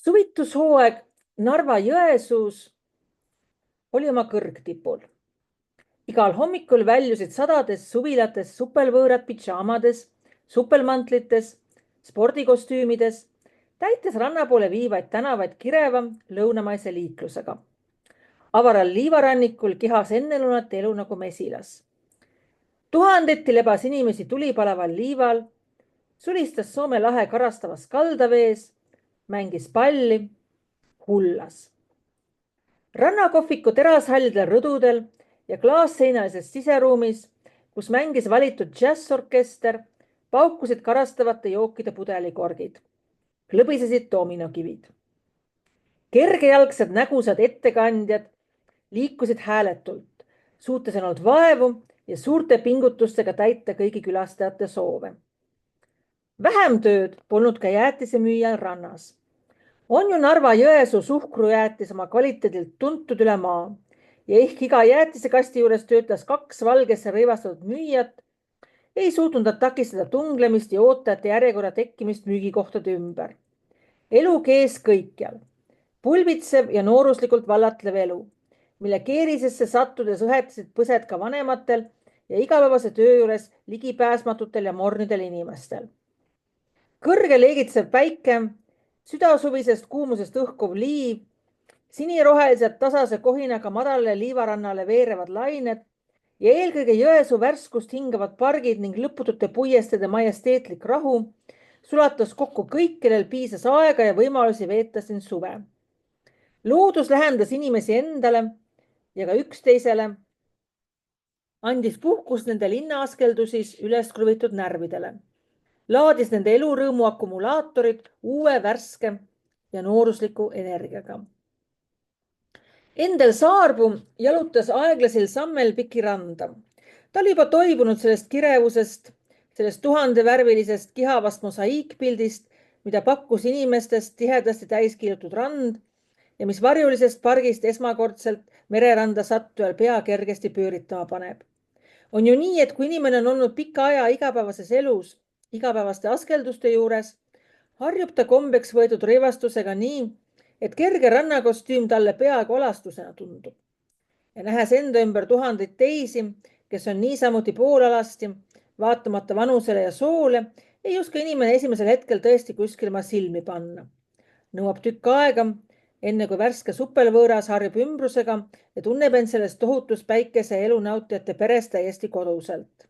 Suvitushooaeg Narva-Jõesuus oli oma kõrgtipul. Igal hommikul väljusid sadades suvilates supelvõõrad pidžaamades, supelmantlites, spordikostüümides, täites ranna poole viivaid tänavaid kireva lõunamaise liiklusega. Avaral liivarannikul kihas ennelunat elu nagu mesilas. Tuhandeti lebas inimesi tulipalaval liival, sulistas Soome lahe karastavas kaldavees, mängis palli, hullas. Rannakohviku terashallidel rõdudel ja klaasseinalises siseruumis, kus mängis valitud džässorkester, paukusid karastavate jookide pudelikorgid. Klõbisesid dominokivid. Kergejalgsed nägusad ettekandjad liikusid hääletult, suutes ainult vaevu ja suurte pingutustega täita kõigi külastajate soove. Vähem tööd polnud ka jäätisemüüjal rannas. On ju Narva-Jõesuu suhkrujäätis oma kvaliteedilt tuntud üle maa ja ehk iga jäätisekasti juures töötas 2 valgesse rõivastatud müüjat, ei suutnud nad takistada tunglemist ja ootajate järjekorra tekkimist müügikohtade ümber. Elu kees kõikjal. Pulbitsev ja nooruslikult vallatlev elu, mille keerisesse sattudes õhetasid põsed ka vanematel ja igapäevase töö juures ligipääsmatutel ja mornidel inimestel. Kõrge leegitsev päike, südasuvisest kuumusest õhkuv liiv, siniroheliselt tasase kohinaga madalale liivarannale veerevad lained ja eelkõige Jõesuu värskust hingavad pargid ning lõputute puiesteede majesteetlik rahu sulatas kokku kõik, kellel piisas aega ja võimalusi veeta siin suve. Loodus lähendas inimesi endale ja ka üksteisele, andis puhkust nende linnaaskeldusis üles kruvitud närvidele. Laadis nende elurõõmu akumulaatorid uue, värske ja noorusliku energiaga. Endel Saarpuu jalutas aeglasil sammel Piki randa. Ta oli juba toibunud sellest kirevusest, sellest 1000-värvilisest kihavast mosaiikpildist, mida pakkus inimestest tihedasti täiskiilutud rand ja mis varjulisest pargist esmakordselt mereranda sattujal pea kergesti pööritama paneb. On ju nii, et kui inimene on olnud pika aja igapäevases elus, igapäevaste askelduste juures, harjub ta kombeks võetud rõivastusega nii, et kerge rannakostüüm talle peaaegu alastusena tundub. Ja nähes enda ümber tuhandeid teisi, kes on niisamuti poolalasti, vaatamata vanusele ja soole, ei oska inimene esimesel hetkel tõesti kuskil oma silmi panna. Nõuab tükk aega, enne kui värske supelvõõras harjub ümbrusega ja tunneb end sellest tohutus päikese elu nautijate peres täiesti koduselt.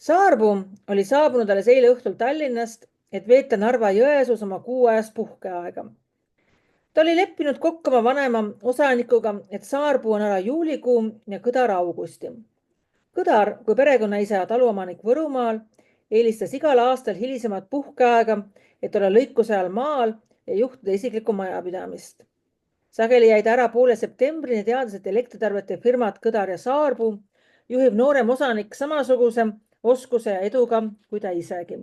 Saarpuu oli saabunud alles eile õhtul Tallinnast, et veeta Narva-Jõesuus oma kuuajast puhkeaega. Ta oli leppinud kokku oma vanema osanikuga, et Saarpuu on ära juulikuu ja Kõdar augusti. Kõdar, kui perekonnaisa ja taluomanik Võrumaal, eelistas igal aastal hilisemat puhkeaega, et olla lõikuse ajal maal ja juhtida isiklikku majapidamist. Sageli jäid ära poole septembrini teades, et elektritarbete firmad Kõdar ja Saarpuu juhib noorem osanik samasuguse oskuse ja eduga kui ta isegi.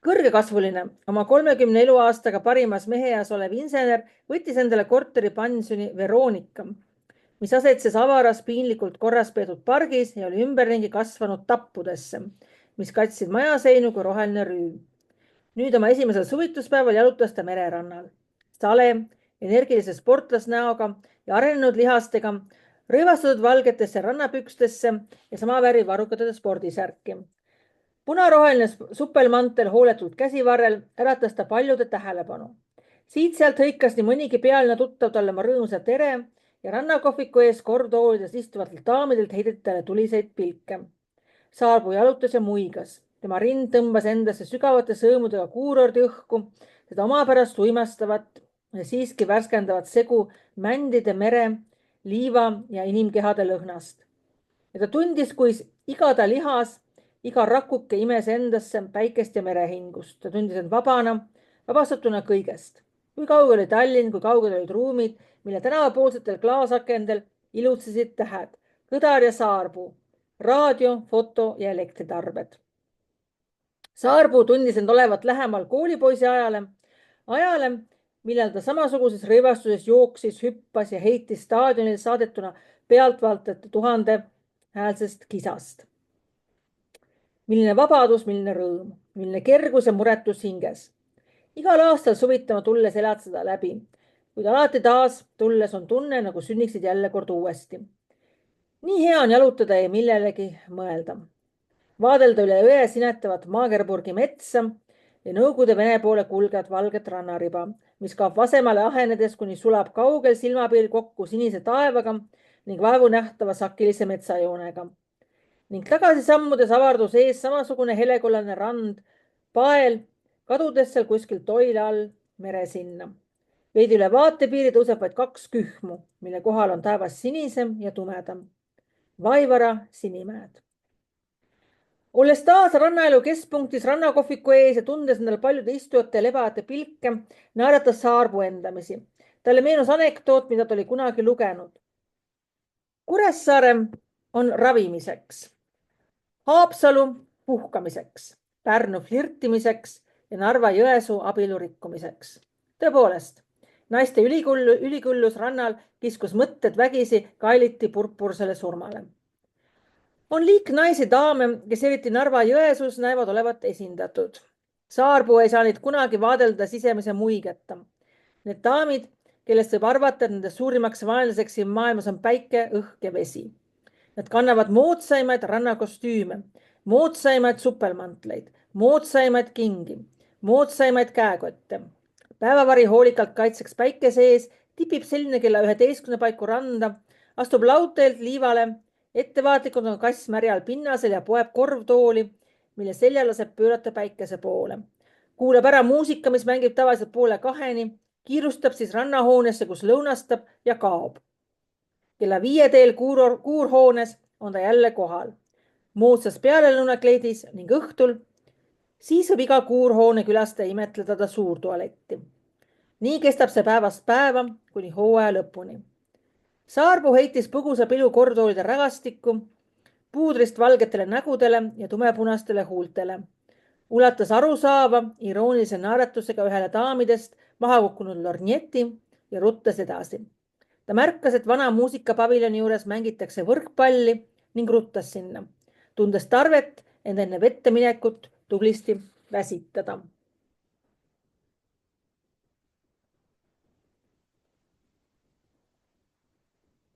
Kõrgekasvuline, oma 30 eluaastaga parimas meheeas olev insener võttis endale korteri pensioni Veronika, mis asetses avaras piinlikult korras peetud pargis ja oli ümberringi kasvanud tappudesse, mis katsid majaseinu kui roheline rüüm. Nüüd oma esimesel suvituspäeval jalutas ta mererannal. Sale, energilise sportlasnäoga ja arenenud lihastega, rõivastatud valgetesse rannapükstesse ja sama värvi varrukatele spordisärki. Punaroheline supelmantel hooletult käsivarrel äratas ta paljude tähelepanu. Siit-sealt hõikas nii mõnigi pealine tuttav talle oma rõõmusa tere ja rannakohviku ees kordtoolides istuvatelt daamidelt heideti talle tuliseid pilke. Saarpuu jalutas ja muigas. Tema rind tõmbas endasse sügavate sõõmudega kuurordi õhku, seda omapärast uimastavat ja siiski värskendavat segu mändide, mere, liiva ja inimkehade lõhnast. Ja ta tundis, kui iga ta lihas, iga rakuke imes endasse päikest ja merehingust. Ta tundis end vabana, vabastatuna kõigest. Kui kaugel oli Tallinn, kui kaugel olid ruumid, mille tänavapoolsetel klaasakendel ilutsesid tähed, Kõdar ja Saarpuu, raadio, foto ja elektritarbed. Saarpuu tundis end olevat lähemal koolipoisi ajale, millal ta samasuguses rõivastuses jooksis, hüppas ja heitis staadionil saadetuna pealtvaatajate 1000 häälsest kisast. Milline vabadus, milline rõõm, milline kergus ja muretus hinges. Igal aastal suvitama tulles elad seda läbi, kuid alati taas tulles on tunne, nagu sünniksid jälle kord uuesti. Nii hea on jalutada ja millelegi mõelda. Vaadelda üle õe sinetavat Maagerburgi metsa ja Nõukogude Vene poole kulgevat valget rannariba, mis kaob vasemale ahenedes, kuni sulab kaugel silmapiiril kokku sinise taevaga ning vaevu nähtava sakilise metsajoonega. Ning tagasi sammudes avardus ees samasugune helekollane rand, pael, kadudes seal kuskil Toila all meresinna. Veidi üle vaatepiiri tõuseb vaid 2 kühmu, mille kohal on taevas sinisem ja tumedam. Vaivara Sinimäed. Olles taas rannaelu keskpunktis rannakohviku ees ja tundes endale paljude istujate lebajate pilke, naeratas Saarpuu endamisi. Talle meenus anekdoot, mida ta oli kunagi lugenud. Kuressaare on ravimiseks, Haapsalu puhkamiseks, Pärnu flirtimiseks ja Narva-Jõesuu abielu rikkumiseks. Tõepoolest, naiste ülikullus rannal kiskus mõtted vägisi kaeliti purpursele surmale. On liik naisi daame, kes eriti Narva-Jõesuus näevad olevat esindatud. Saarpuu ei saa neid kunagi vaadelda sisemise muigeta. Need daamid, kellest võib arvata, et nende suurimaks vaenlaseks siin maailmas on päike, õhk ja vesi. Nad kannavad moodsaimaid rannakostüüme, moodsaimaid supelmantleid, moodsaimaid kingi, moodsaimaid käekotte. Päevavari hoolikalt kaitseks päikese ees, tipib selline kella 11 paiku randa, astub laudteelt liivale, ettevaatlikult on kass märjal pinnasel ja poeb korvtooli, mille selja laseb pöörata päikese poole. Kuulab ära muusika, mis mängib tavaliselt 1:30, kiirustab siis rannahoonesse, kus lõunastab ja kaob. Kella 5 teel kuurhoones on ta jälle kohal. Moodsas pealelõunakleidis ning õhtul, siis võib iga kuurhoone külastaja imetleda ta suurtualetti. Nii kestab see päevast päeva kuni hooaja lõpuni. Saarpuu heitis põgusa pilu korvtoolide rägastikku, puudrist valgetele nägudele ja tumepunastele huultele. Ulatas arusaava iroonilise naeratusega ühele daamidest maha kukkunud lorgneti ja ruttas edasi. Ta märkas, et vana muusikapaviljoni juures mängitakse võrkpalli ning ruttas sinna, tundes tarvet end enne vette minekut tublisti väsitada.